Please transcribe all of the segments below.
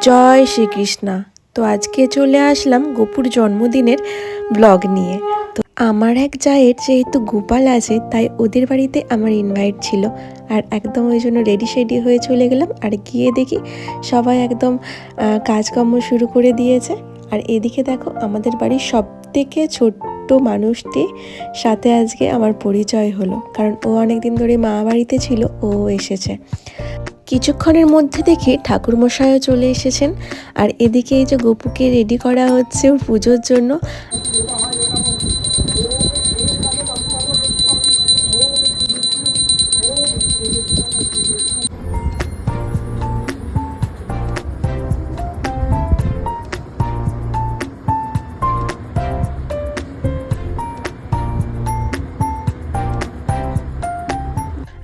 জয় শ্রীকৃষ্ণা। তো আজকে চলে আসলাম গোপুর জন্মদিনের ব্লগ নিয়ে। তো আমার এক জায়ের যেহেতু গোপাল আছে, তাই ওদের বাড়িতে আমার ইনভাইট ছিল, আর একদম ওই জন্য রেডি শেডি হয়ে চলে গেলাম। আর গিয়ে দেখি সবাই একদম কাজকর্ম শুরু করে দিয়েছে। আর এদিকে দেখো আমাদের বাড়ির সব থেকে ছোট্ট মানুষটি সাথে আজকে আমার পরিচয় হলো, কারণ ও অনেকদিন ধরে মা বাড়িতে ছিল, ও এসেছে। কিছুক্ষণের মধ্যে দেখি ঠাকুরমশাইও চলে এসেছেন। আর এদিকে এই যে গপুকে রেডি করা হচ্ছে ওর পুজোর জন্য।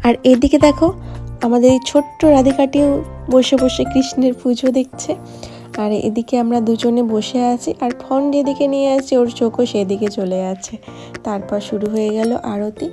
আর এদিকে দেখো আমাদের এই ছোট্ট রাধিকাটিও বসে বসে কৃষ্ণের পুজো দেখছে। আর এদিকে আমরা দুজনে বসে আছি, আর ফোন যেদিকে নিয়ে আসছি ওর চোখও সেদিকে চলে যাচ্ছে। তারপর শুরু হয়ে গেল আরতি।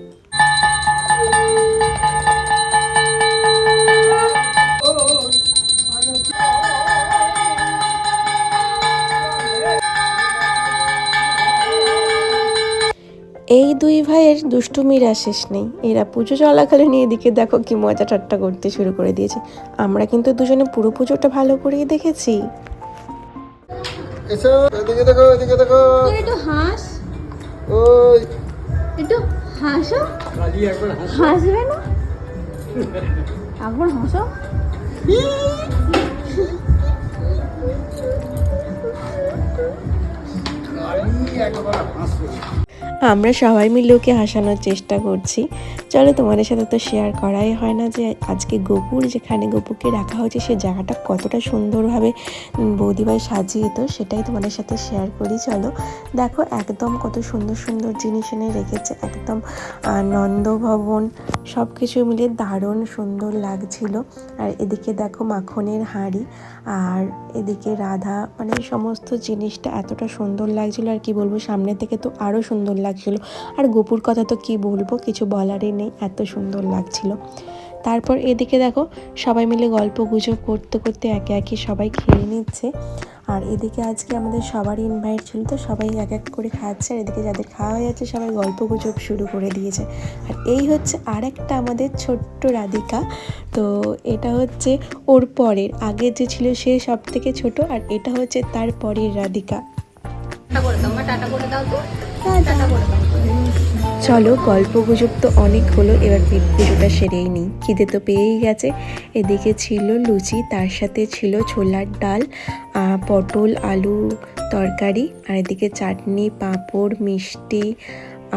এই দুই ভাইয়ের দুষ্টুমির আর শেষ নেই। এরা পুজো চলাকালীন এদিকে দেখো কি মজা ঠাট্টা করতে শুরু করে দিয়েছে। আমরা কিন্তু দুজনে পুরো পুজোটা ভালো করেই দেখেছি। এসো এদিকে দেখো, এদিকে দেখো। একটু হাস, ওই একটু হাসো। হাসবে না? একবার হাসো। আমরা সবাই মিলে ওকে হাসানোর চেষ্টা করছি। চলো, তোমাদের সাথে তো শেয়ার করাই হয় না যে আজকে গোপুর যেখানে গোপুকে রাখা হয়েছে সে জায়গাটা কতটা সুন্দরভাবে বৌদিভাই সাজিয়ে, তো সেটাই তোমাদের সাথে শেয়ার করি। চলো দেখো একদম কত সুন্দর সুন্দর জিনিস এনে রেখেছে, একদম নন্দভবন সব কিছু মিলে দারুণ সুন্দর লাগছিল। আর এদিকে দেখো মাখনের হাঁড়ি, আর এদিকে রাধা, মানে সমস্ত জিনিসটা এতটা সুন্দর লাগছিল আর কি বলবো, সামনে থেকে তো আরও সুন্দর লাগছিল। আর গোপুর কথা তো কি বলবো, কিছু বলারই নেই, এত সুন্দর লাগছিল। তারপর এদিকে দেখো সবাই মিলে গল্প গুজব করতে করতে একে একে সবাই খেয়ে নিচ্ছে। আর এদিকে আজকে আমাদের সবারই ইনভাইট ছিল, তো সবাই এক এক করে খাচ্ছে। আর এদিকে যাদের খাওয়া হয়ে যাচ্ছে সবাই গল্প গুজব শুরু করে দিয়েছে। আর এই হচ্ছে আর একটা আমাদের ছোট্ট রাধিকা। তো এটা হচ্ছে ওর পরের, আগে যে ছিল সে সব থেকে ছোট, আর এটা হচ্ছে তার পরের রাধিকা। চলো গল্প গুজব তো অনেক হলো, এবার পেট পুজোটা সেরেই নিই, খিদে তো পেয়েই গেছে। এদিকে ছিল লুচি, তার সাথে ছিল ছোলার ডাল, পটল আলু তরকারি, আর এদিকে চাটনি, পাঁপড়, মিষ্টি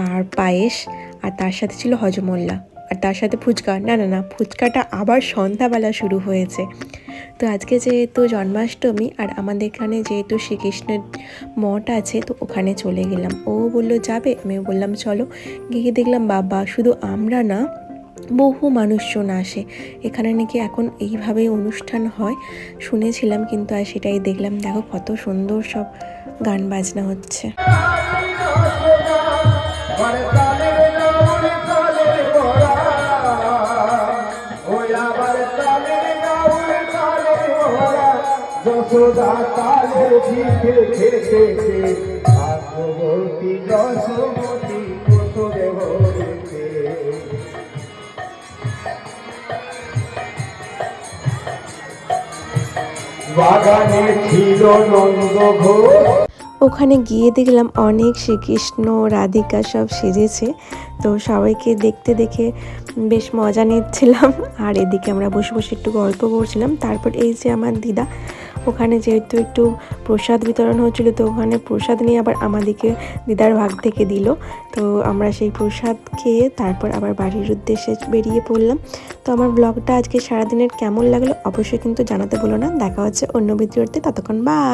আর পায়েস, আর তার সাথে ছিল হজমোল্লা, আর তার সাথে ফুচকা। না না না, ফুচকাটা আবার সন্ধ্যাবেলা শুরু হয়েছে। তো আজকে যেহেতু জন্মাষ্টমী, আর আমাদের এখানে যেহেতু শ্রীকৃষ্ণের মঠ আছে, তো ওখানে চলে গেলাম। ও বললো যাবে, আমি বললাম চলো। গিয়ে দেখলাম বাবা, শুধু আমরা না, বহু মানুষজন আসে এখানে, নাকি এখন এইভাবেই অনুষ্ঠান হয় শুনেছিলাম, কিন্তু আর সেটাই দেখলাম। দেখো কত সুন্দর সব গান বাজনা হচ্ছে। যশোদা কালে ভিখে খেতে ভাগবতী যশোমতী কোথরে হরিতে। বাগানে ছিল নন্দ ঘোষ। ওখানে গিয়ে দেখলাম অনেক শ্রীকৃষ্ণ রাধিকা সব সেজেছে, তো সবাইকে দেখতে দেখে বেশ মজা নিচ্ছিলাম। আর এদিকে আমরা বসে বসে একটু গল্প করছিলাম। তারপর এই যে আমার দিদা, ওখানে যেহেতু একটু প্রসাদ বিতরণ হচ্ছিলো, তো ওখানে প্রসাদ নিয়ে আবার আমাদেরকে দিদার ভাগ থেকে দিল। তো আমরা সেই প্রসাদ খেয়ে তারপর আবার বাড়ির উদ্দেশ্যে বেরিয়ে পড়লাম। তো আমার ব্লগটা আজকে সারাদিনের কেমন লাগলো অবশ্যই কিন্তু জানাতে ভুলো না। দেখা হচ্ছে অন্য ভিডিওতে, ততক্ষণ বাই।